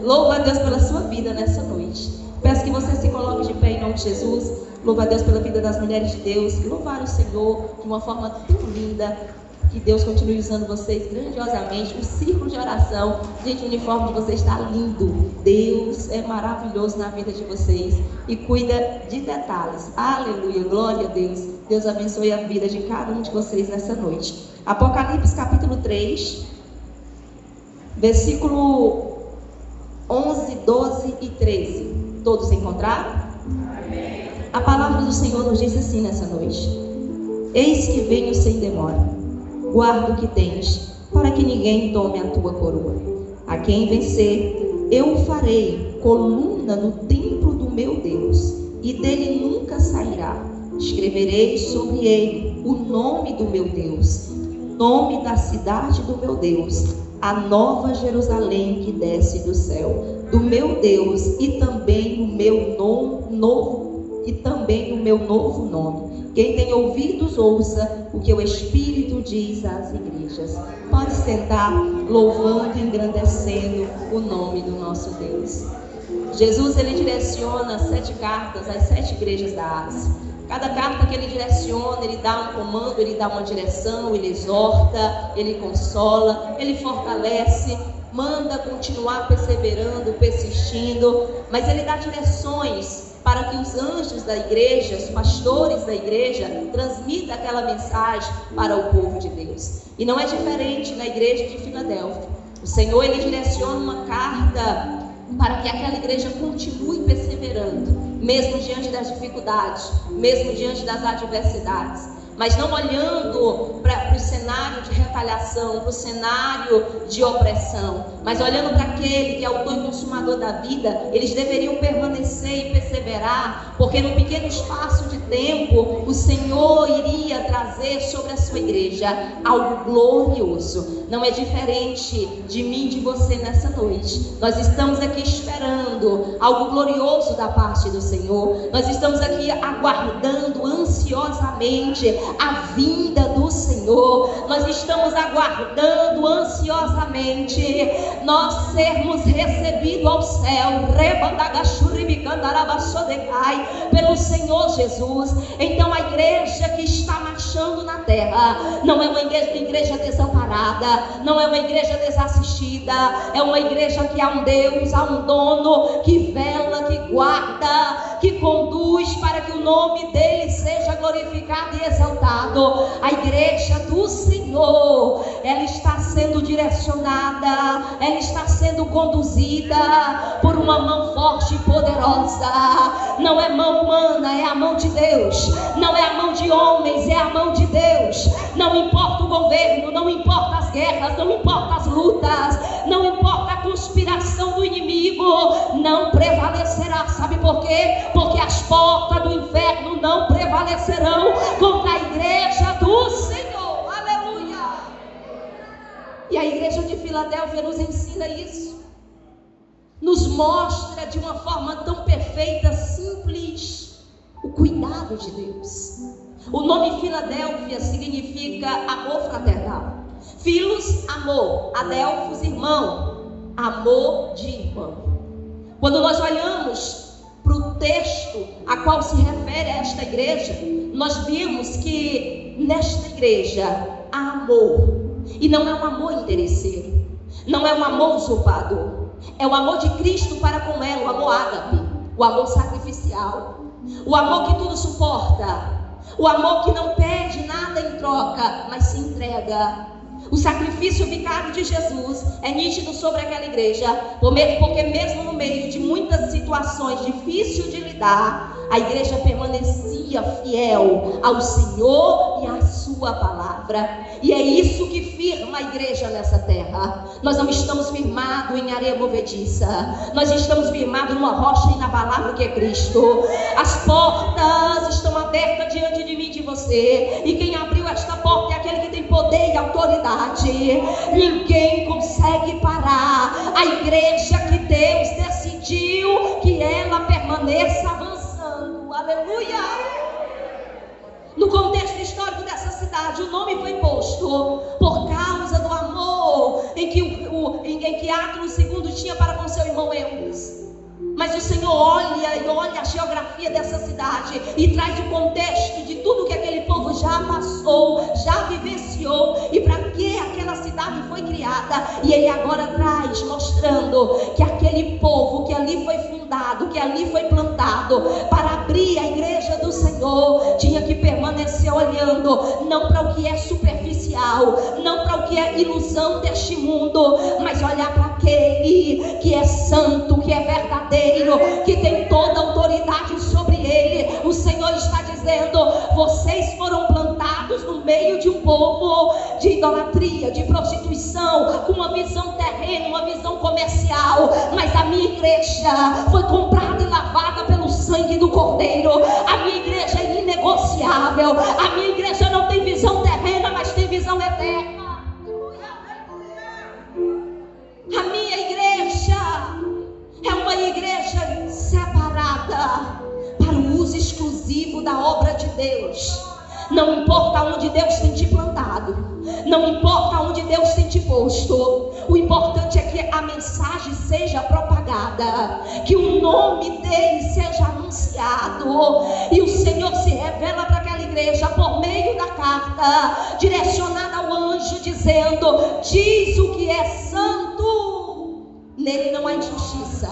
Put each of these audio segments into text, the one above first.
Louvo a Deus pela sua vida nessa noite. Peço que você se coloque de pé em nome de Jesus. Louvo a Deus pela vida das mulheres de Deus. Louvar o Senhor de uma forma tão linda. Que Deus continue usando vocês grandiosamente. O círculo de oração. Gente, o uniforme de vocês está lindo. Deus é maravilhoso na vida de vocês. E cuida de detalhes. Aleluia, glória a Deus. Deus abençoe a vida de cada um de vocês nessa noite. Apocalipse capítulo 3, versículo 11, 12 e 13. Todos encontraram? Amém. A palavra do Senhor nos diz assim nessa noite: eis que venho sem demora. Guarda o que tens, para que ninguém tome a tua coroa. A quem vencer, eu o farei coluna no templo do meu Deus, e dele nunca sairá. Escreverei sobre ele o nome do meu Deus, o nome da cidade do meu Deus, a nova Jerusalém que desce do céu, do meu Deus, e também o meu novo nome. Quem tem ouvidos, ouça o que o Espírito diz às igrejas. Pode sentar, louvando e engrandecendo o nome do nosso Deus. Jesus, ele direciona 7 cartas às 7 igrejas da Ásia. Cada carta que ele direciona, ele dá um comando, ele dá uma direção, ele exorta, ele consola, ele fortalece, manda continuar perseverando, persistindo, mas ele dá direções para que os anjos da igreja, os pastores da igreja, transmitam aquela mensagem para o povo de Deus. E não é diferente na igreja de Filadélfia. O Senhor, ele direciona uma carta para que aquela igreja continue perseverando, mesmo diante das dificuldades, mesmo diante das adversidades, mas não olhando para o cenário de retaliação, para o cenário de opressão, mas olhando para aquele que é autor e consumador da vida. Eles deveriam permanecer e perseverar, porque num pequeno espaço de tempo, o Senhor iria trazer sobre a sua igreja algo glorioso. Não é diferente de mim e de você nessa noite. Nós estamos aqui esperando algo glorioso da parte do Senhor. Nós estamos aqui aguardando ansiosamente a vinda do Senhor. Nós estamos aguardando ansiosamente nós sermos recebidos ao céu pelo Senhor Jesus. Então a igreja que está marchando na terra não é uma igreja desamparada, não é uma igreja desassistida, é uma igreja que há um Deus, há um dono que vela, que guarda, que conduz para que o nome dele seja glorificado e exaltado. A igreja do Senhor, ela está sendo direcionada, ela está sendo conduzida por uma mão forte e poderosa. Não é mão humana, é a mão de Deus. Não é a mão de homens, é a mão de Deus. Não importa o governo, não importa as guerras, não importa as lutas, não importa a conspiração do inimigo, não prevalecerá. Sabe por quê? Porque as portas do inferno não prevalecerão contra a igreja do Senhor. Aleluia! E a igreja de Filadélfia nos ensina isso, nos mostra de uma forma tão perfeita, simples, o cuidado de Deus. O nome Filadélfia significa amor fraternal. Filos, amor. Adelphos, irmão. Amor de irmão. Quando nós olhamos para o texto a qual se refere a esta igreja, nós vimos que nesta igreja há amor. E não é um amor interesseiro, não é um amor usurpador, é o amor de Cristo para com ela, o amor ágape, o amor sacrificial, o amor que tudo suporta, o amor que não pede nada em troca, mas se entrega. O sacrifício vicário de Jesus é nítido sobre aquela igreja, porque mesmo no meio de muitas situações difíceis de lidar, a igreja permanecia fiel ao Senhor e à sua palavra. E é isso que firma a igreja nessa terra. Nós não estamos firmados em areia movediça, nós estamos firmados numa rocha inabalável que é Cristo. As portas estão abertas diante de mim e de você, e quem abriu esta porta é aquele que tem poder e autoridade. Ninguém consegue parar a igreja que Deus decidiu que ela permaneça avançando. Aleluia! No contexto histórico dessa cidade. O nome foi posto por causa do amor em que Atros II tinha para com seu irmão Eudes. Mas o Senhor olha a geografia dessa cidade e traz o contexto de tudo que aquele povo já passou, já vivenciou e para que aquela cidade foi criada. E Ele agora traz, mostrando que aquele povo que ali foi fundado, que ali foi plantado para abrir a igreja do Senhor, tinha que permanecer olhando, não para o que é superficial, não para o que é ilusão deste mundo, mas olhar para aquele que é santo, que é verdadeiro, que tem toda a autoridade sobre ele. O Senhor está dizendo: vocês foram plantados no meio de um povo de idolatria, de prostituição, com uma visão terrena, uma visão comercial, mas a minha igreja foi comprada e lavada pelo sangue do Cordeiro. A minha igreja é inegociável. A minha igreja não tem visão terrena, mas tem visão eterna. A minha igreja é uma igreja separada para o uso exclusivo da obra de Deus. Não importa onde Deus tem te plantado, não importa onde Deus tem te posto, o importante é que a mensagem seja propagada, que o nome dele seja anunciado. E o Senhor se revela para aquela igreja por meio da carta direcionada ao anjo, dizendo: diz o que é santo. Nele não há injustiça,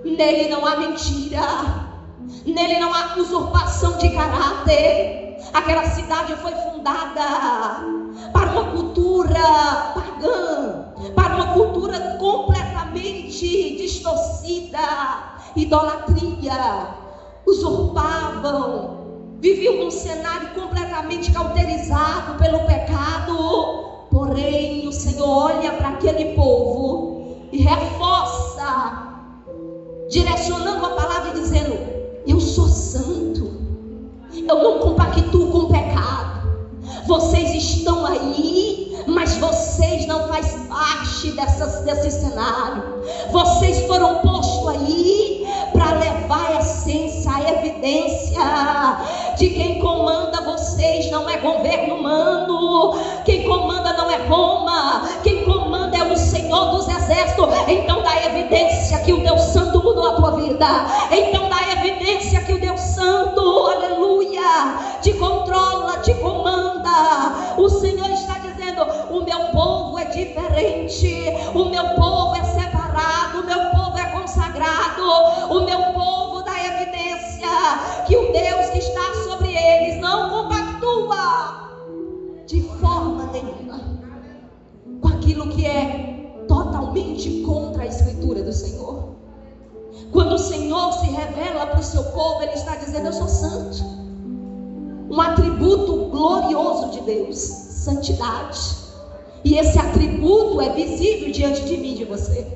nele não há mentira, nele não há usurpação de caráter. Aquela cidade foi fundada para uma cultura pagã, para uma cultura completamente distorcida, idolatria, usurpavam, viviam num cenário completamente cauterizado pelo pecado. Porém, o Senhor olha para aquele povo e reforça, direcionando a palavra e dizendo: eu sou santo, eu não compactuo com o pecado. Vocês estão aí, mas vocês não fazem parte desse cenário. Vocês foram postos aí para levar a essência, a evidência de quem comanda vocês. Não é governo humano, quem comanda não é Roma, quem comanda é o Senhor dos Exércitos. Então dá evidência que o Deus Santo mudou a tua vida. Então dá evidência que o Deus Santo, aleluia, te controla, te comanda. O Senhor está dizendo: o meu povo é diferente, o meu povo é separado, o meu povo é consagrado, o meu povo dá evidência que o Deus que está sobre eles não compactua de forma nenhuma com aquilo que é totalmente contra a Escritura do Senhor. Quando o Senhor se revela para o seu povo, Ele está dizendo: eu sou santo. Um atributo glorioso de Deus, santidade. E esse atributo é visível diante de mim e de você.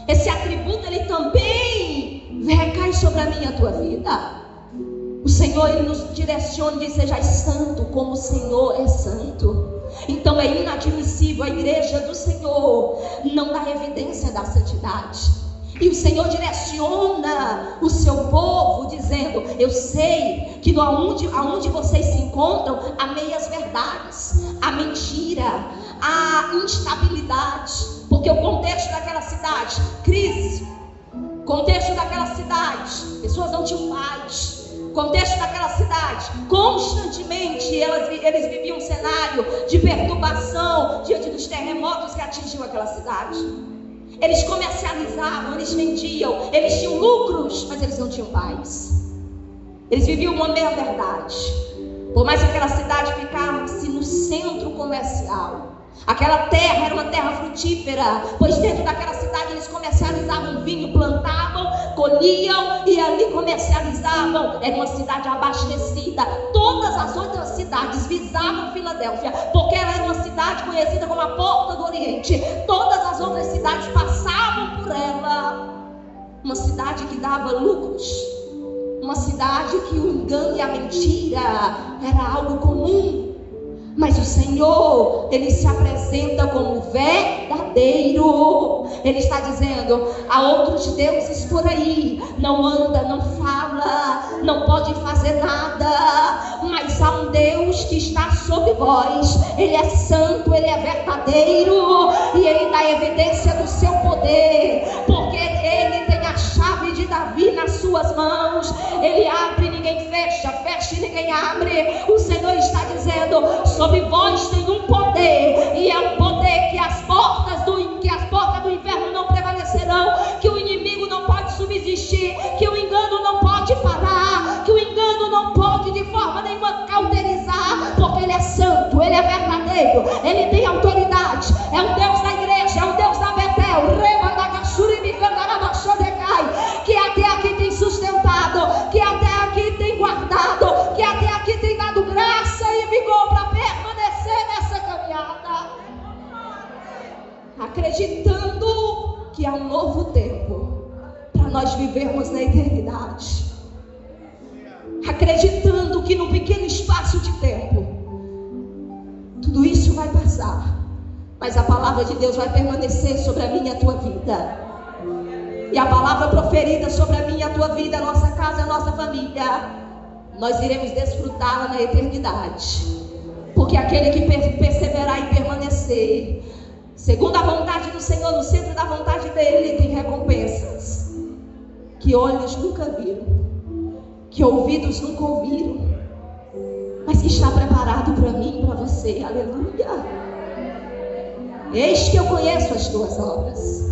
Esse atributo, ele também recai sobre a minha e a tua vida. O Senhor, Ele nos direciona e diz: sejais santo como o Senhor é santo. Então é inadmissível a igreja do Senhor não dar evidência da santidade. E o Senhor direciona o seu povo dizendo: eu sei que aonde vocês se encontram há meias verdades, há mentira, há instabilidade. Porque o contexto daquela cidade, crise. Contexto daquela cidade, pessoas não tinham paz. Contexto daquela cidade, constantemente eles viviam um cenário de perturbação diante dos terremotos que atingiam aquela cidade. Eles comercializavam, eles vendiam, eles tinham lucros, mas eles não tinham paz. Eles viviam uma meia-verdade. Por mais que aquela cidade ficasse no centro comercial, aquela terra era uma terra frutífera, pois dentro daquela cidade eles comercializavam vinho, plantavam, colhiam e ali comercializavam. Era uma cidade abastecida. Todas as outras cidades visavam Filadélfia, porque ela era uma cidade conhecida como a Porta do Oriente. Todas as outras cidades passavam por ela. Uma cidade que dava lucros, uma cidade que o engano e a mentira era algo comum. Mas o Senhor, Ele se apresenta como verdadeiro. Ele está dizendo: há outros deuses por aí, não anda, não fala, não pode fazer nada, mas há um Deus que está sobre vós. Ele é santo, Ele é verdadeiro, e Ele dá evidência do seu poder, porque Ele tem a chave de Davi nas suas mãos. Ele abre, ninguém fecha, fecha e ninguém abre. O Senhor está dizendo: sobre vós tem um poder, e é um poder que as portas do inferno não prevalecerão, que o inimigo não pode subsistir, que o engano não pode parar, que o engano não pode de forma nenhuma cauterizar, porque Ele é santo, Ele é verdadeiro, Ele tem autoridade, é o Deus da igreja, é o Deus da Betel, que até aqui tem sustentado, que até aqui tem guardado, que até aqui tem dado graça e vigor para permanecer nessa caminhada, acreditando que há um novo tempo para nós vivermos na eternidade, acreditando que num pequeno espaço de tempo tudo isso vai passar, mas a palavra de Deus vai permanecer sobre a minha e a tua vida. E a palavra proferida sobre a minha e a tua vida, a nossa casa, a nossa família, nós iremos desfrutá-la na eternidade. Porque aquele que perseverar e permanecer segundo a vontade do Senhor, no centro da vontade dele, tem recompensas que olhos nunca viram, que ouvidos nunca ouviram, mas que está preparado para mim e para você. Aleluia. Eis que eu conheço as tuas obras.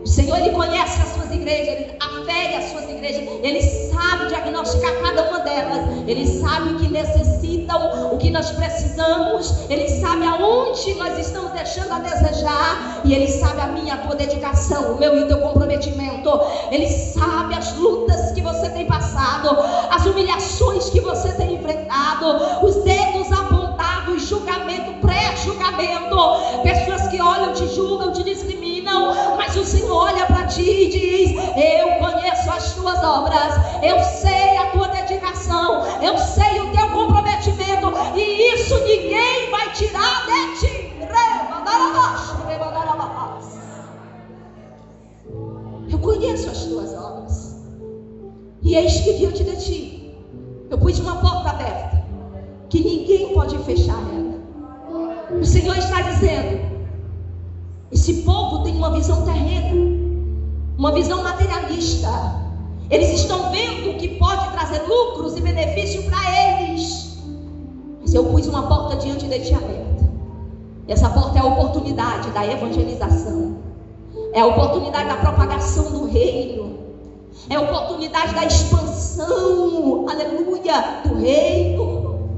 O Senhor, Ele conhece as suas igrejas, Ele afere as suas igrejas, Ele sabe diagnosticar cada uma delas, Ele sabe o que necessitam, o que nós precisamos, Ele sabe aonde nós estamos deixando a desejar, e Ele sabe a minha, a tua dedicação, o meu e o teu comprometimento. Ele sabe as lutas que você tem passado, as humilhações que você tem enfrentado, os dedos apontados, julgamento, pré-julgamento, pessoas que olham, te julgam, te discriminam, mas o Senhor olha para ti e diz: eu conheço as tuas obras, eu sei a tua dedicação, eu sei o teu comprometimento, e isso ninguém vai tirar de ti. Eu conheço as tuas obras, e eis que diante de ti eu pus uma porta aberta, que ninguém pode fechar ela. O Senhor está dizendo: esse povo tem uma visão terrena, uma visão materialista. Eles estão vendo o que pode trazer lucros e benefício para eles. Mas eu pus uma porta diante de ti aberta. Essa porta é a oportunidade da evangelização, é a oportunidade da propagação do reino, é a oportunidade da expansão, aleluia, do reino.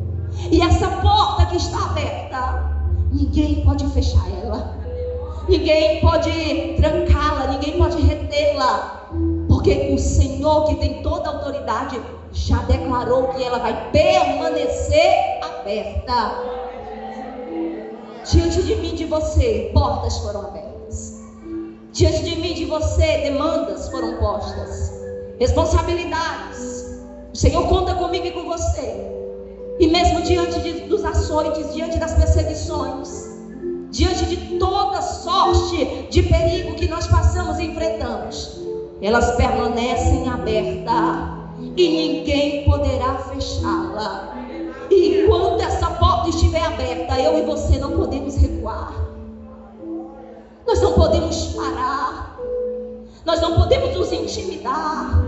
E essa porta que está aberta, ninguém pode fechar ela, ninguém pode trancá-la, ninguém pode retê-la, porque o Senhor, que tem toda a autoridade, já declarou que ela vai permanecer aberta. Diante de mim, de você, portas foram abertas. Diante de mim, de você, demandas foram postas, responsabilidades. O Senhor conta comigo e com você. E mesmo diante dos açoites, diante das perseguições, diante de toda sorte de perigo que nós passamos e enfrentamos, elas permanecem abertas e ninguém poderá fechá-la. E enquanto essa porta estiver aberta, eu e você não podemos recuar, nós não podemos parar, nós não podemos nos intimidar,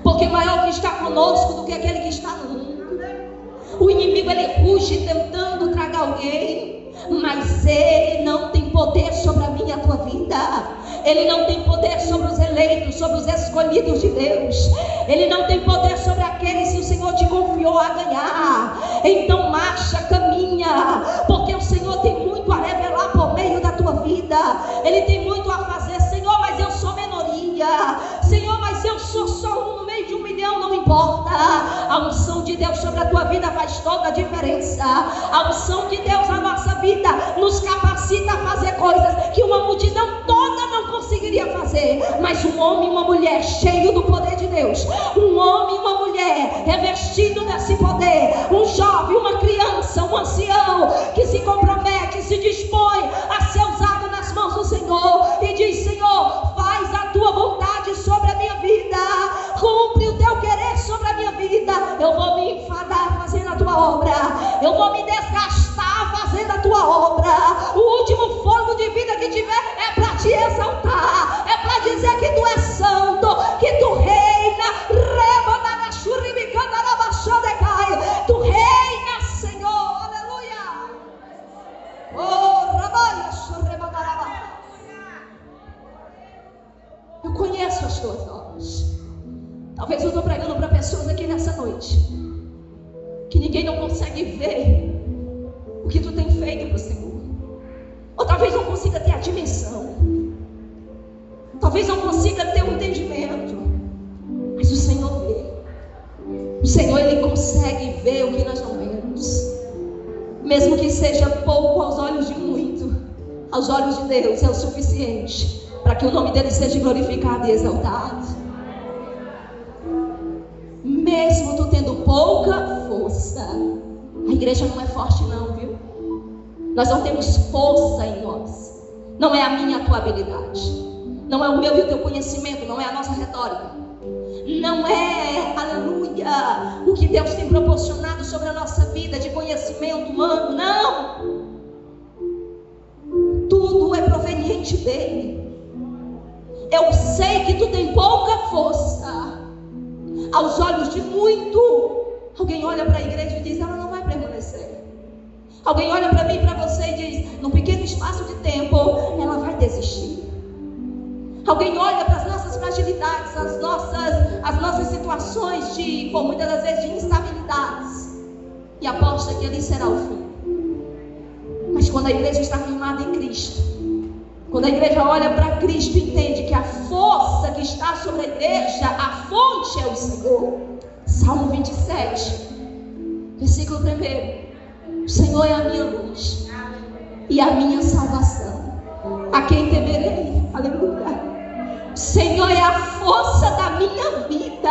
porque maior que está conosco do que aquele que está no mundo. O inimigo, ele ruge tentando tragar alguém, mas ele não tem poder sobre a minha e a tua vida. Ele não tem poder sobre os eleitos, sobre os escolhidos de Deus. Ele não tem poder sobre aqueles que o Senhor te confiou a ganhar. Então marcha, caminha, porque o Senhor tem muito a revelar por meio da tua vida. Ele tem muito a fazer. Senhor, mas eu sou minoria. Senhor, mas eu sou só um no meio de 1 milhão. Não importa. A unção de Deus sobre a tua vida faz toda a diferença. A unção de Deus na nossa vida nos capacita a fazer coisas que uma multidão toda não conseguiria fazer. fazer, mas um homem e uma mulher cheio do poder de Deus, um homem e uma mulher revestido desse poder, um jovem, uma criança, um ancião que se compromete, se dispõe a ser usado nas mãos do Senhor e diz: Senhor, faz a tua vontade sobre a minha vida, cumpre o teu querer sobre a minha vida. Eu vou me enfadar fazendo a tua obra, eu vou me desgastar fazendo a tua obra. O último fogo de vida que tiver é para te exaltar, é para dizer que tu és santo, que tu reina, tu reina, Senhor, aleluia. Eu conheço as tuas obras. Talvez eu estou pregando para pessoas aqui nessa noite que ninguém não consegue ver o que tu tem feito para o Senhor, ou talvez não consiga ter a dimensão, talvez não consiga ter o entendimento, mas o Senhor vê. O Senhor, Ele consegue ver o que nós não vemos, mesmo que seja pouco aos olhos de muito, aos olhos de Deus é o suficiente para que o nome dele seja glorificado e exaltado. Mesmo tu tendo pouca força, a igreja não é forte não, viu? Nós não temos força em nós. Não é a minha, a tua habilidade, não é o meu e o teu conhecimento, não é a nossa retórica, não é, aleluia, o que Deus tem proporcionado sobre a nossa vida de conhecimento humano, não. Tudo é proveniente dele. Eu sei que tu tem pouca força aos olhos de muito. Alguém olha para a igreja e diz: ela não vai permanecer. Alguém olha para mim e para você e diz: num pequeno espaço de tempo ela vai desistir. Alguém olha para as nossas fragilidades, as nossas situações de, por muitas das vezes, de instabilidades, e aposta que ali será o fim. Mas quando a igreja está firmada em Cristo, quando a igreja olha para Cristo e entende que a força que está sobre a igreja, a fonte é o Senhor. Salmo 27, versículo 1. O Senhor é a minha luz e a minha salvação. A quem temerei? Aleluia. O Senhor é a força da minha vida.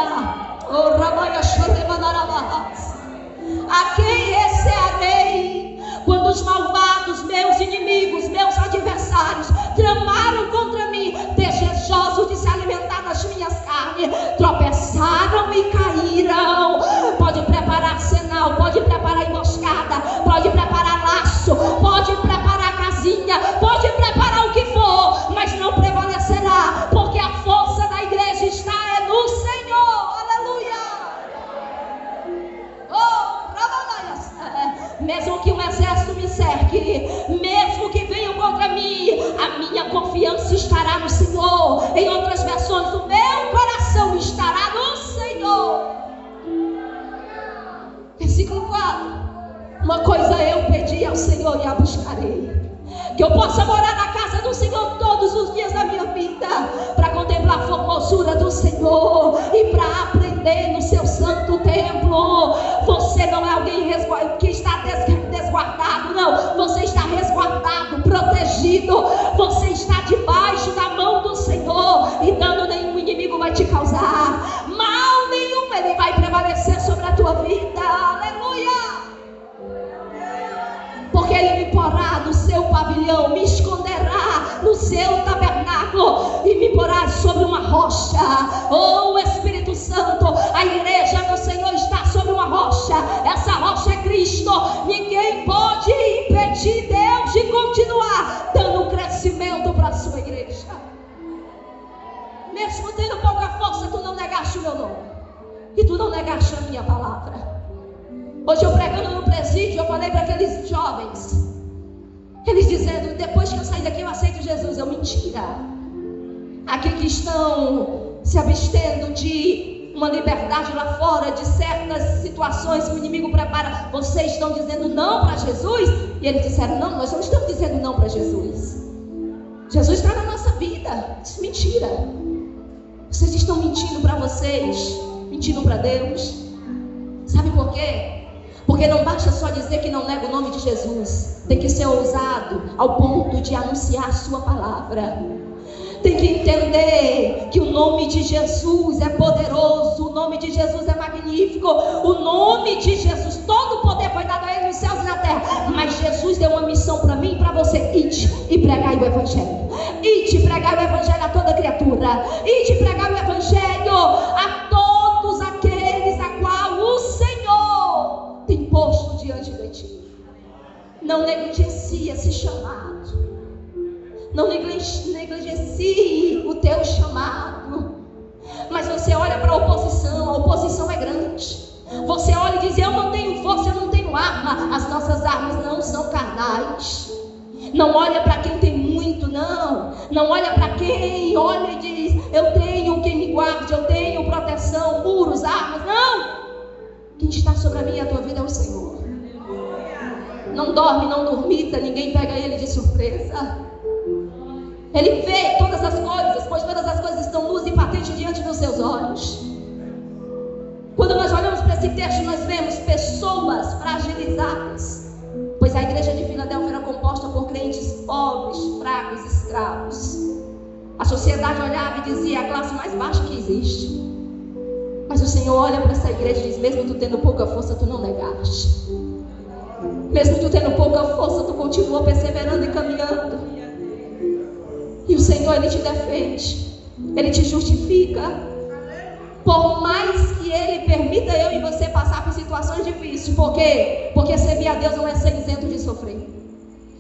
A quem recearei? Quando os malvados, meus inimigos, meus adversários, tramaram contra mim, desejosos de se alimentar das minhas carnes, tropeçaram e caíram. Pode preparar arsenal, pode preparar emboscada, pode preparar laço, pode preparar casinha, pode preparar o que for, mas não prevalecerá, porque a força da igreja está no Senhor. Aleluia. Mesmo que um exército me cerque, mesmo que venham contra mim, a minha confiança estará no Senhor. Em outras versões, o meu coração estará no Senhor. Versículo 4. Uma coisa eu pedi ao Senhor e a buscarei: que eu possa morar na casa do Senhor todos os dias da minha vida, para contemplar a formosura do Senhor e para aprender no seu santo templo. Você não é alguém que está desguardado, não. Você está resguardado, protegido. Você está debaixo da mão do Senhor, e dano nenhum inimigo vai te causar, mal nenhum ele vai prevalecer sobre a tua vida. Aleluia. Porque ele me porá no seu pavilhão, me esconderá no seu tabernáculo e me porá sobre uma rocha. Oh, Espírito Santo, a igreja do Senhor está sobre uma rocha. Essa rocha é Cristo. Ninguém pode impedir Deus de continuar dando crescimento para a sua igreja. Mesmo tendo pouca força, tu não negaste o meu nome e tu não negaste a minha palavra. Hoje eu pregando no presídio, eu falei para aqueles jovens, eles dizendo: depois que eu sair daqui eu aceito Jesus. Mentira. Aqui que estão se abstendo de uma liberdade lá fora, de certas situações que o inimigo prepara, vocês estão dizendo não para Jesus? E eles disseram: não, nós não estamos dizendo não para Jesus. Jesus está na nossa vida. Isso é mentira. Vocês estão mentindo para vocês, mentindo para Deus. Sabe por quê? Porque não basta só dizer que não nega o nome de Jesus. Tem que ser ousado ao ponto de anunciar a sua palavra. tem que entender que o nome de Jesus é poderoso, o nome de Jesus é magnífico, o nome de Jesus, todo o poder foi dado a Ele nos céus e na terra, mas Jesus deu uma missão para mim e para você: ide e pregai o Evangelho, ide e pregai o Evangelho a toda criatura, ide e pregai o Evangelho a todos aqueles a qual o Senhor tem posto diante de ti. Não negligencie esse chamado, não negligencie o teu chamado. Mas você olha para a oposição é grande. Você olha e diz: eu não tenho força, eu não tenho arma. As nossas armas não são carnais. Não olha para quem tem muito, não. Não olha para quem olha e diz: eu tenho quem me guarde, eu tenho proteção, muros, armas. Não! Quem está sobre a minha e a tua vida é o Senhor. Não dorme, não dormita, ninguém pega ele de surpresa. Ele vê todas as coisas, pois todas as coisas estão nuas e patentes diante dos seus olhos. Quando nós olhamos para esse texto, nós vemos pessoas fragilizadas, pois a igreja de Filadélfia era composta por crentes pobres, fracos, escravos. A sociedade olhava e dizia: a classe mais baixa que existe. Mas o Senhor olha para essa igreja e diz: mesmo tu tendo pouca força, tu não negaste. Mesmo tu tendo pouca força, tu continua perseverando e caminhando. E o Senhor, Ele te defende, Ele te justifica. Por mais que Ele permita eu e você passar por situações difíceis. Por quê? Porque servir a Deus não é ser isento de sofrer.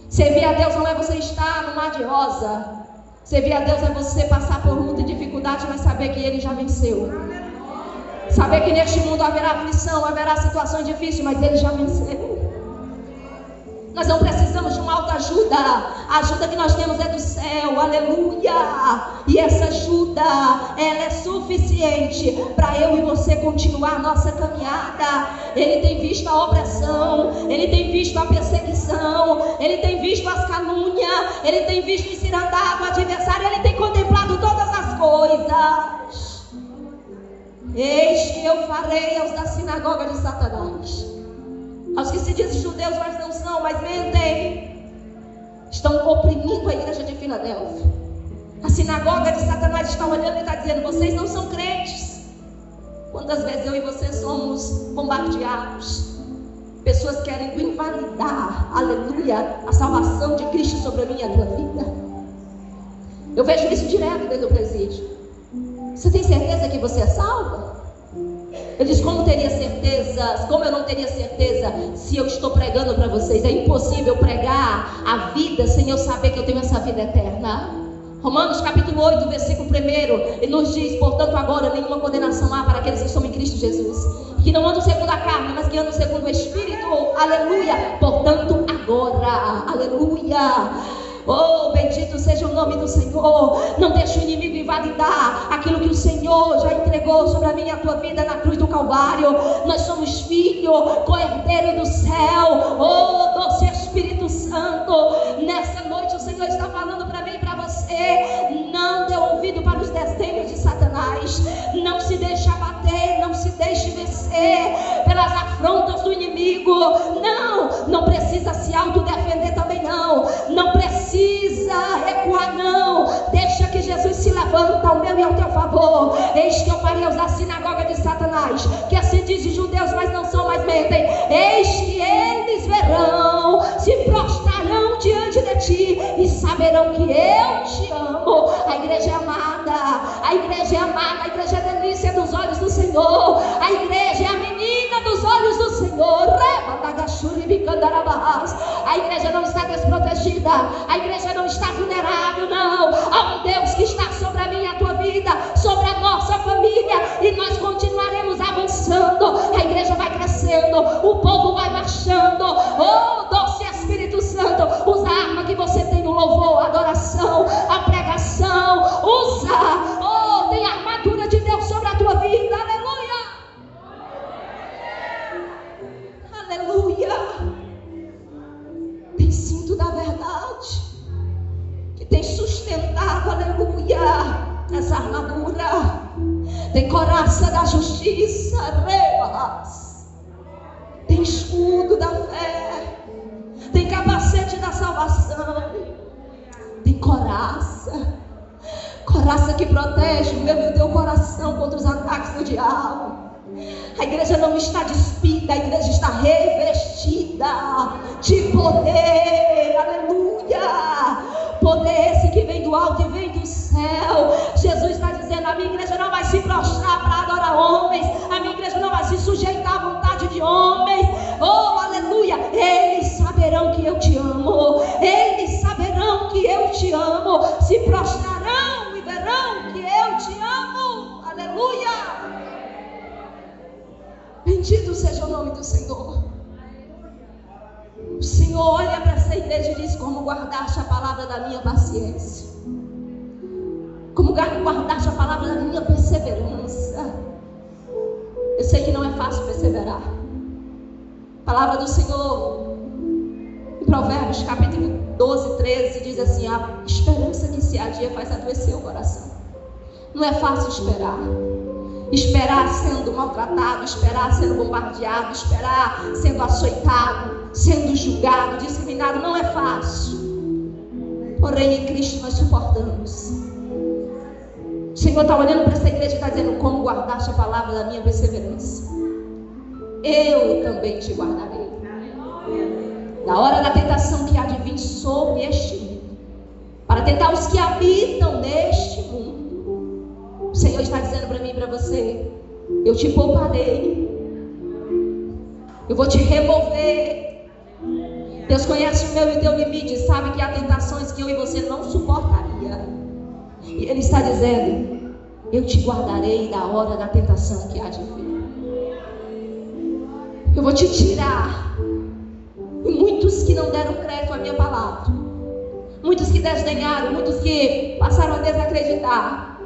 Servir a Deus não é você estar no mar de rosa. Servir a Deus é você passar por luta e dificuldade, mas saber que Ele já venceu. Saber que neste mundo haverá aflição, haverá situações difíceis, mas Ele já venceu. Nós não precisamos de uma autoajuda. A ajuda que nós temos é do céu, aleluia. E essa ajuda, ela é suficiente para eu e você continuar a nossa caminhada. Ele tem visto a opressão, Ele tem visto a perseguição, Ele tem visto as calúnias, Ele tem visto o encirandado, o adversário, Ele tem contemplado todas as coisas. Eis que eu farei aos da sinagoga de Satanás, aos que se dizem judeus, mas não são, mas mentem, estão oprimindo a igreja de Filadélfia. A sinagoga de Satanás está olhando e está dizendo: vocês não são crentes. Quantas vezes eu e você somos bombardeados? Pessoas querem invalidar, aleluia, a salvação de Cristo sobre a minha e a tua vida. Eu vejo isso direto dentro do presídio. Você tem certeza que você é salva? Eu disse: como teria certeza, como eu não teria certeza se eu estou pregando para vocês? É impossível pregar a vida sem eu saber que eu tenho essa vida eterna. Romanos capítulo 8, versículo 1, ele nos diz: portanto agora nenhuma condenação há para aqueles que estão em Cristo Jesus, que não andam segundo a carne, mas que andam segundo o Espírito, aleluia. Portanto agora, aleluia. Oh, bendito seja o nome do Senhor. Não deixe o inimigo invalidar aquilo que o Senhor já entregou sobre a minha e a tua vida na cruz do Calvário. Nós somos filho, co-herdeiro do céu. Oh, doce Espírito Santo, nessa noite o Senhor está falando para mim e para você: não dê ouvido para os desdenhos de Satanás. Não se deixe abater, não se deixe vencer pelas afrontas do inimigo. Não precisa se autodefender também, não precisa recuar, não. Deixa que Jesus se levanta ao meu e ao teu favor. Eis que eu farei aos da sinagoga de Satanás, que assim dizem judeus, mas não são, mas mentem. Eis que eles verão, se prostrarão diante de ti e saberão que eu te amo. A igreja é amada, a igreja é amada, a igreja é a delícia dos olhos do Senhor, a igreja é a menina dos olhos do Senhor. A igreja não está desprotegida, a igreja não está vulnerável, não. Há um Deus que está sobre a minha e a tua vida, sobre a nossa família, e nós continuaremos avançando. A igreja vai crescendo, o povo vai marchando. Oh, doce Espírito Santo, usa a arma que você tem no louvor, a adoração, a pregação. Usa, oh, tem a armadura de Deus sobre a tua vida, aleluia. Aleluia. Tem cinto da verdade que tem sustentado, aleluia, essa armadura. Tem coraça da justiça, tem escudo da fé, tem capacete da salvação, tem coraça. Coraça que protege o meu e o teu coração contra os ataques do diabo. A igreja não está despida, a igreja está revestida de poder. Aleluia! Poder esse que vem do alto e vem do céu. Jesus está dizendo: a minha igreja não vai se prostrar para adorar homens, a minha igreja não vai se sujeitar à vontade de homens. Oh, aleluia! Eles saberão que eu te amo, eles saberão que eu te amo, se prostrarão e verão que eu te amo. Aleluia! Bendito seja o nome do Senhor. O Senhor olha para essa igreja e diz: como guardaste a palavra da minha paciência, como guardaste a palavra da minha perseverança. Eu sei que não é fácil perseverar. A palavra do Senhor em Provérbios capítulo 12, 13 diz assim: a esperança que se adia faz adoecer o coração. Não é fácil esperar. Esperar sendo maltratado, esperar sendo bombardeado, esperar sendo açoitado, sendo julgado, discriminado, não é fácil. Porém, em Cristo nós suportamos. O Senhor está olhando para essa igreja e está dizendo: como guardaste a palavra da minha perseverança, eu também te guardarei. Na hora da tentação que há de vir sobre este mundo, para tentar os que habitam neste mundo, o Senhor está dizendo para mim e para você: eu te pouparei, eu vou te remover. Deus conhece o meu e o teu limite, sabe que há tentações que eu e você não suportaria. E Ele está dizendo: eu te guardarei da hora da tentação que há de vir. Eu vou te tirar. E muitos que não deram crédito à minha palavra, muitos que desdenharam, muitos que passaram a desacreditar,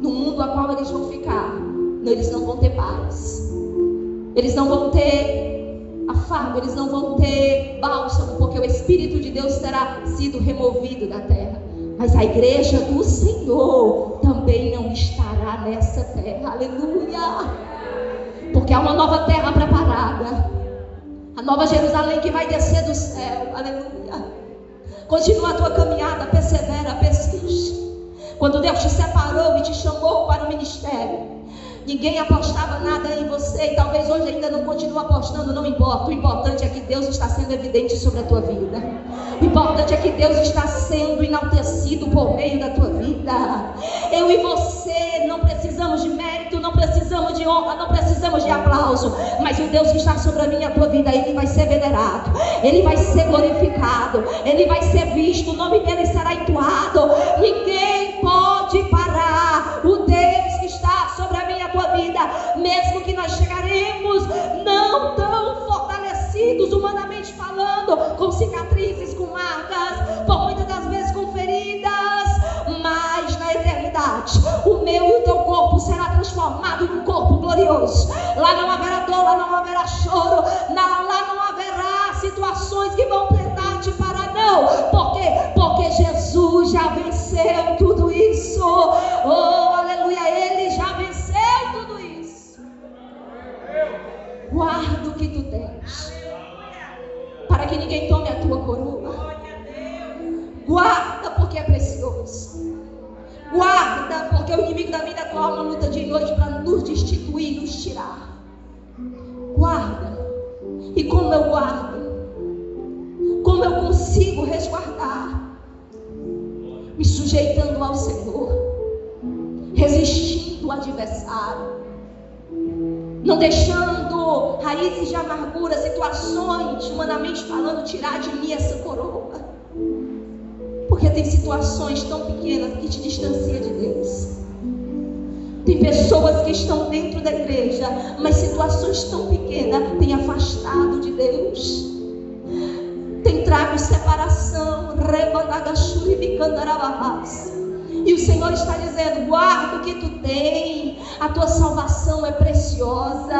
no mundo a qual eles vão ficar, eles não vão ter paz, eles não vão ter afago, eles não vão ter bálsamo, porque o Espírito de Deus terá sido removido da terra. Mas a igreja do Senhor também não estará nessa terra. Aleluia! Porque há uma nova terra preparada, a nova Jerusalém que vai descer do céu. Aleluia! Continua a tua caminhada, persevera, persiste. Quando Deus te separou e te chamou para o ministério, ninguém apostava nada em você, e talvez hoje ainda não continue apostando, não importa. O importante é que Deus está sendo evidente sobre a tua vida. O importante é que Deus está sendo enaltecido por meio da tua vida. Eu e você não precisamos de mérito, não precisamos de honra, não precisamos de aplauso, mas o Deus que está sobre a minha e a tua vida, Ele vai ser venerado, Ele vai ser glorificado, Ele vai ser visto, o nome dEle será entoado. Ninguém pode parar o Deus que está sobre a minha e a tua vida, mesmo que nós chegaremos não tão fortalecidos humanamente falando, com cicatrizes, com marcas, por muitas das vezes com feridas, mas na eternidade o meu e o teu corpo será transformado em um corpo glorioso. Lá não haverá dor, lá não haverá choro, lá não haverá situações que vão tentar te parar, não. Por quê? Porque Jesus já venceu tudo isso. Oh, aleluia, Ele já venceu tudo isso. Guarda o que tu tens, para que ninguém tome a tua coroa. Guarda, porque é precioso. Guarda, porque o inimigo da vida e da tua alma luta de noite para nos destituir, nos tirar. Guarda. E como eu guardo? Como eu consigo resguardar? Me sujeitando ao Senhor, resistindo ao adversário, não deixando raízes de amargura, situações, humanamente falando, tirar de mim essa coroa. Porque tem situações tão pequenas que te distanciam de Deus. Tem pessoas que estão dentro da igreja, mas situações tão pequenas têm afastado de Deus, tem trago separação. E o Senhor está dizendo: guarda o que tu tem. A tua salvação é preciosa.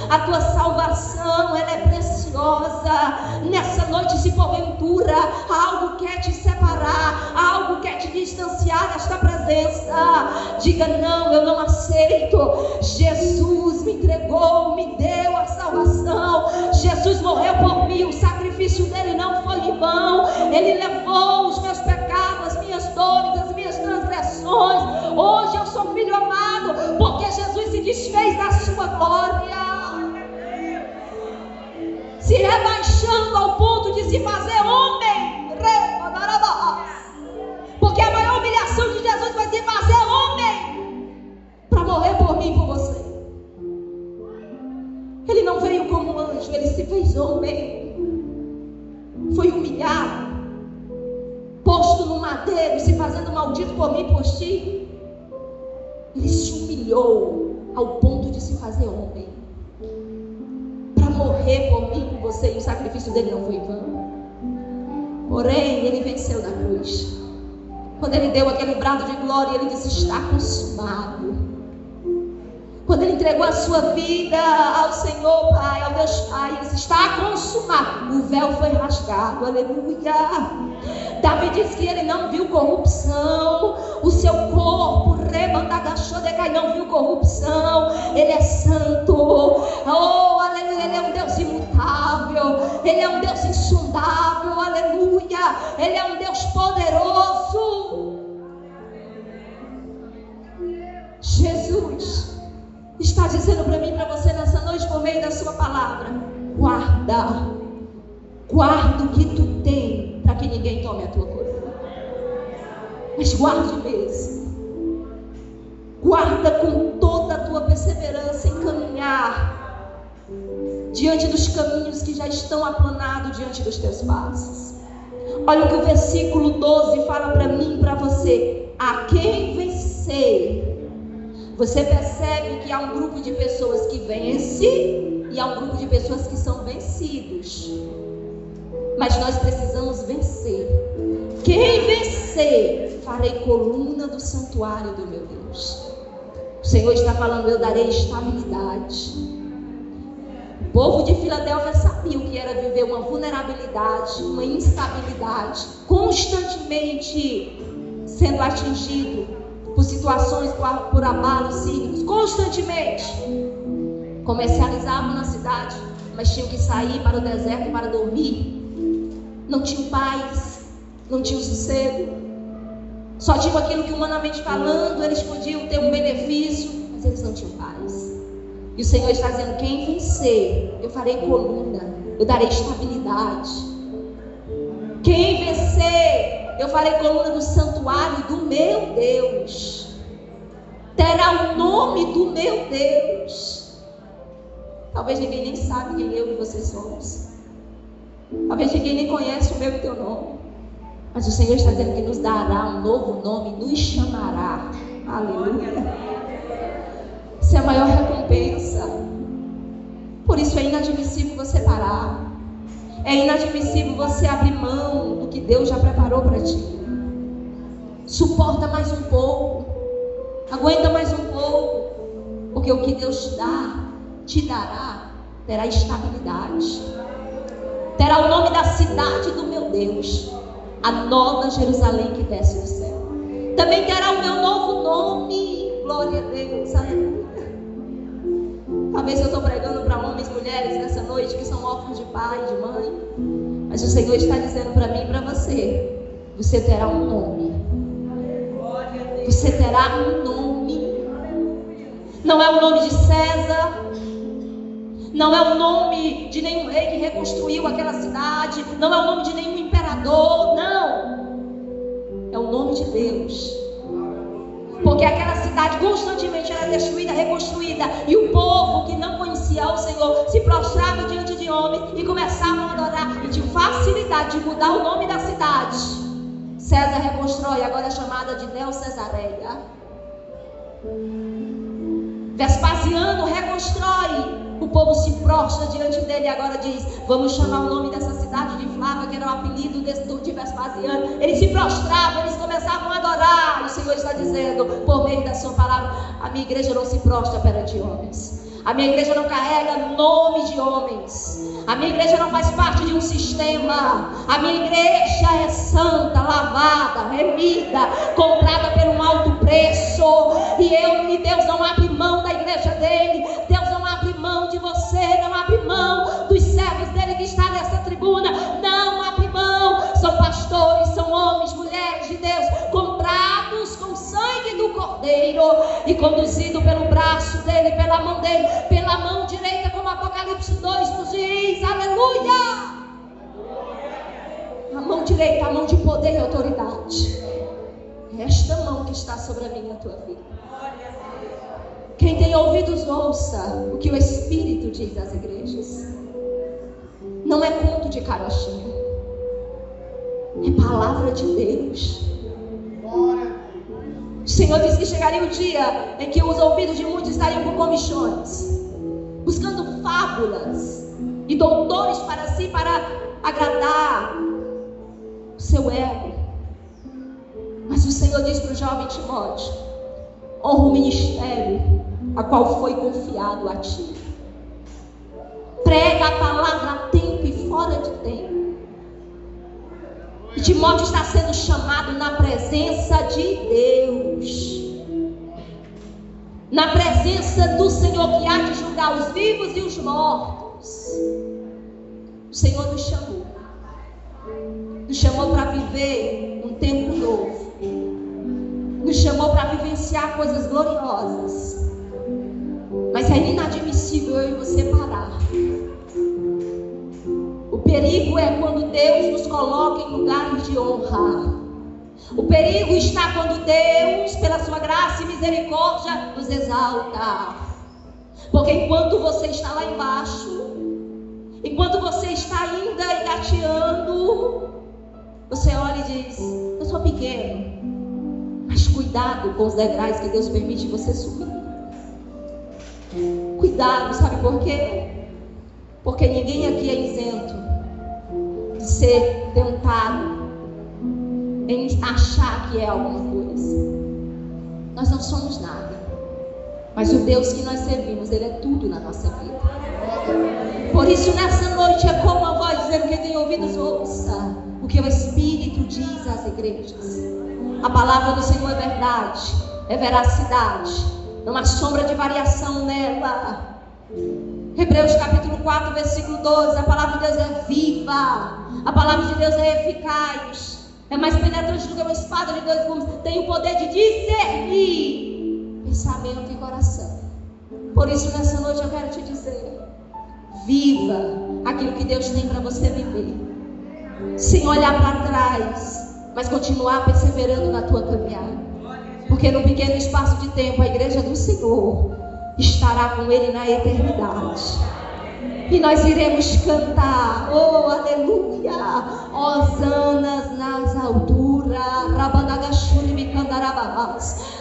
A tua salvação, ela é preciosa. Nessa noite, se porventura algo quer te separar, algo quer te distanciar desta presença, diga: não, eu não aceito. Jesus me entregou, me deu a salvação. Jesus morreu por mim, o sacrifício dele não foi em vão. Ele levou os meus pecados, as minhas dores, as minhas transgressões. gerações. Hoje eu sou filho amado, porque Jesus se desfez da sua glória, se rebaixando ao ponto de se fazer homem. Porque a maior humilhação de Jesus foi se fazer homem para morrer por mim e por você. Ele não veio como anjo, ele se fez homem. Foi humilhado, posto no madeiro, se fazendo maldito por mim e por ti. Ele se humilhou ao ponto de se fazer homem para morrer por mim e por você. E o sacrifício dele não foi em vão. Porém, ele venceu na cruz. Quando ele deu aquele brado de glória, ele disse: está consumado. Quando ele entregou a sua vida ao Senhor Pai, ao Deus Pai, ele disse: está consumado. O véu foi rasgado, aleluia. Davi disse que ele não viu corrupção. O seu corpo, rebandagachudecai, não viu corrupção. Ele é santo. Oh, aleluia, ele é um Deus imutável. Ele é um Deus insondável, aleluia. Ele é um Deus poderoso. Jesus está dizendo para mim e para você nessa noite, por meio da sua palavra: guarda o que tu tem, para que ninguém tome a tua coroa. Mas guarde mesmo. Guarda com toda a tua perseverança em caminhar diante dos caminhos que já estão aplanados diante dos teus passos. Olha o que o versículo 12 fala para mim e para você: a quem vencer. Você percebe que há um grupo de pessoas que vence e há um grupo de pessoas que são vencidos. Mas nós precisamos vencer. Quem vencer, farei coluna do santuário do meu Deus. O Senhor está falando: eu darei estabilidade. O povo de Filadélfia sabia o que era viver uma vulnerabilidade, uma instabilidade, constantemente sendo atingido por situações, por abalos sísmicos, constantemente. Comercializavam na cidade, mas tinham que sair para o deserto para dormir. Não tinham paz, não tinham sossego. Só tinham aquilo que, humanamente falando, eles podiam ter um benefício, mas eles não tinham paz. E o Senhor está dizendo: quem vencer, eu farei coluna, eu darei estabilidade. Quem vencer, eu farei coluna do santuário do meu Deus. Terá o nome do meu Deus. Talvez ninguém nem sabe quem eu e você somos. Talvez ninguém nem conhece o meu e teu nome. Mas o Senhor está dizendo que nos dará um novo nome, nos chamará. Aleluia. Isso é a maior recompensa. Por isso é inadmissível você parar. É inadmissível você abrir mão do que Deus já preparou para ti. Suporta mais um pouco. Aguenta mais um pouco. Porque o que Deus dá, te dará, terá estabilidade. Terá o nome da cidade do meu Deus, a nova Jerusalém que desce do céu. Também terá o meu novo nome. Glória a Deus, aleluia. Talvez eu estou pregando para homens e mulheres nessa noite que são órfãos de pai, de mãe. Mas o Senhor está dizendo para mim e para você: você terá um nome. Você terá um nome. Não é o nome de César. Não é o nome de nenhum rei que reconstruiu aquela cidade. Não é o nome de nenhum imperador. Não. É o nome de Deus. Porque aquela cidade constantemente era destruída, reconstruída. E o povo que não conhecia o Senhor se prostrava diante de homens e começavam a adorar. E tinha facilidade de mudar o nome da cidade. César reconstrói, agora é chamada de Neo-Cesareia. Vespasiano reconstrói. O povo se prostra diante dele e agora diz: vamos chamar o nome dessa cidade de Flávia, que era o apelido de Vespasiano. Eles se prostravam, eles começavam a adorar. E o Senhor está dizendo, por meio da sua palavra: a minha igreja não se prostra perante homens. A minha igreja não carrega nome de homens. A minha igreja não faz parte de um sistema. A minha igreja é santa, lavada, remida, comprada por um alto preço. E Deus não abre mão da igreja dele. Deus não abre mão de você, não abre mão dos servos dele que está nessa tribuna. Não abre mão. São pastores, são homens, mulheres de Deus, comprados com sangue Cordeiro e conduzido pelo braço dele, pela mão dele, pela mão direita, como Apocalipse 2 nos diz. Aleluia! A mão direita, a mão de poder e autoridade. É esta mão que está sobre a minha e a tua vida. Quem tem ouvidos, ouça o que o Espírito diz às igrejas. Não é conto de carochinha, é palavra de Deus. O Senhor disse que chegaria o dia em que os ouvidos de muitos estariam com comichões, buscando fábulas e doutores para si, para agradar o seu ego. Mas o Senhor diz para o jovem Timóteo: honra o ministério a qual foi confiado a ti. Prega a palavra a tempo e fora de tempo. E Timóteo está sendo chamado na presença de Deus, na presença do Senhor que há de julgar os vivos e os mortos. O Senhor nos chamou para viver um tempo novo, nos chamou para vivenciar coisas gloriosas. Mas é inadmissível eu e você parar. O perigo é quando Deus nos coloca em lugares de honra. O perigo está quando Deus, pela sua graça e misericórdia, nos exalta. Porque enquanto você está lá embaixo, enquanto você está ainda engateando, você olha e diz: eu sou pequeno. Mas cuidado com os degraus que Deus permite você subir. Cuidado, sabe por quê? Porque ninguém aqui é isento de ser tentado em achar que é alguma coisa. Nós não somos nada, mas o Deus que nós servimos, Ele é tudo na nossa vida. Por isso nessa noite é como a voz dizendo: quem tem ouvidos ouça o que o Espírito diz às igrejas. A palavra do Senhor é verdade, é veracidade, não há sombra de variação nela. Hebreus capítulo 4, versículo 12. A palavra de Deus é viva, a palavra de Deus é eficaz, é mais penetrante do que uma espada de dois gumes, tem o poder de discernir pensamento e coração. Por isso nessa noite eu quero te dizer: viva aquilo que Deus tem para você viver, sem olhar para trás, mas continuar perseverando na tua caminhada. Porque no pequeno espaço de tempo a igreja do Senhor estará com Ele na eternidade. E nós iremos cantar: oh aleluia, hosanas nas alturas.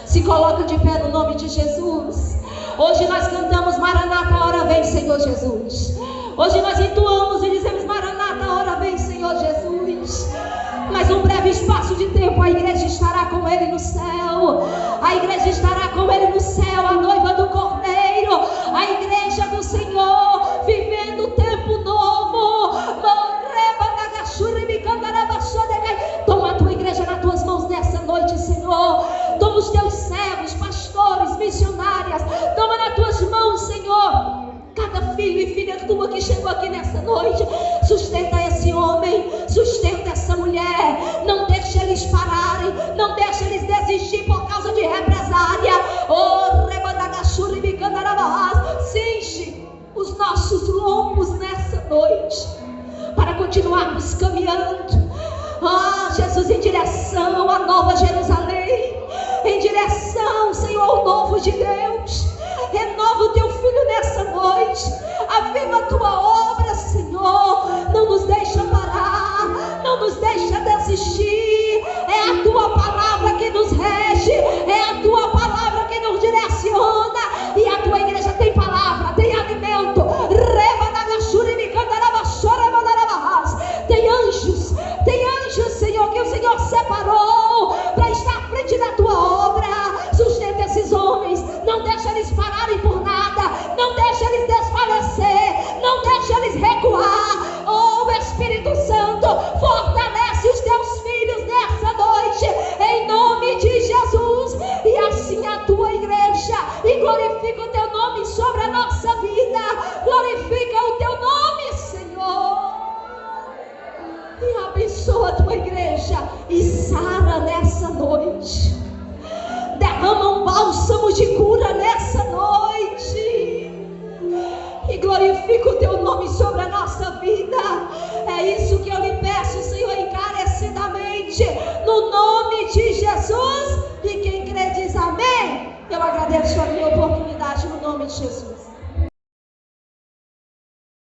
Se coloca de pé no nome de Jesus. Hoje nós cantamos: Maranata, a hora vem, Senhor Jesus. Hoje nós entoamos e dizemos: Maranata, a hora vem, Senhor Jesus. Mas um breve espaço de tempo a igreja estará com Ele no céu. A igreja estará com Ele no céu, a noiva do Cordeiro, a igreja do Senhor, vivendo o tempo novo. Toma a tua igreja nas tuas mãos nessa noite, Senhor. Toma os teus servos, pastores, missionárias. Toma nas tuas mãos, Senhor, cada filho e filha tua que chegou aqui nessa noite. Sustenta esse homem, sustenta essa mulher. Não deixa eles pararem, não deixa eles desistir por causa de represália. Cinge os nossos lombos nessa noite, para continuarmos caminhando. Jesus, em direção à Nova Jerusalém, em direção, Senhor, ao novo de Deus. Renova o teu filho nessa noite. Aviva a tua obra, Senhor. Não nos deixa parar, não nos deixa desistir. É a tua palavra que nos rege, é a tua palavra que nos direciona. E a tua igreja tem palavra, tem alimento. Tem anjos, Senhor, que o Senhor separou para estar à frente da tua obra. Sustenta esses homens, não deixa eles pararem por nada, não deixa eles desfalecer, não deixa eles recuar. Oh Espírito Santo, fortalece os teus filhos nessa noite, em nome de Jesus. E assim a tua igreja, e glorifica o teu nome sobre a nossa vida, glorifica o teu nome, Senhor. E abençoa a tua igreja e sara nessa noite. Derrama um glorifica o teu nome sobre a nossa vida. É isso que eu lhe peço, Senhor, encarecidamente, no nome de Jesus. E quem crê diz amém. Eu agradeço a minha oportunidade no nome de Jesus.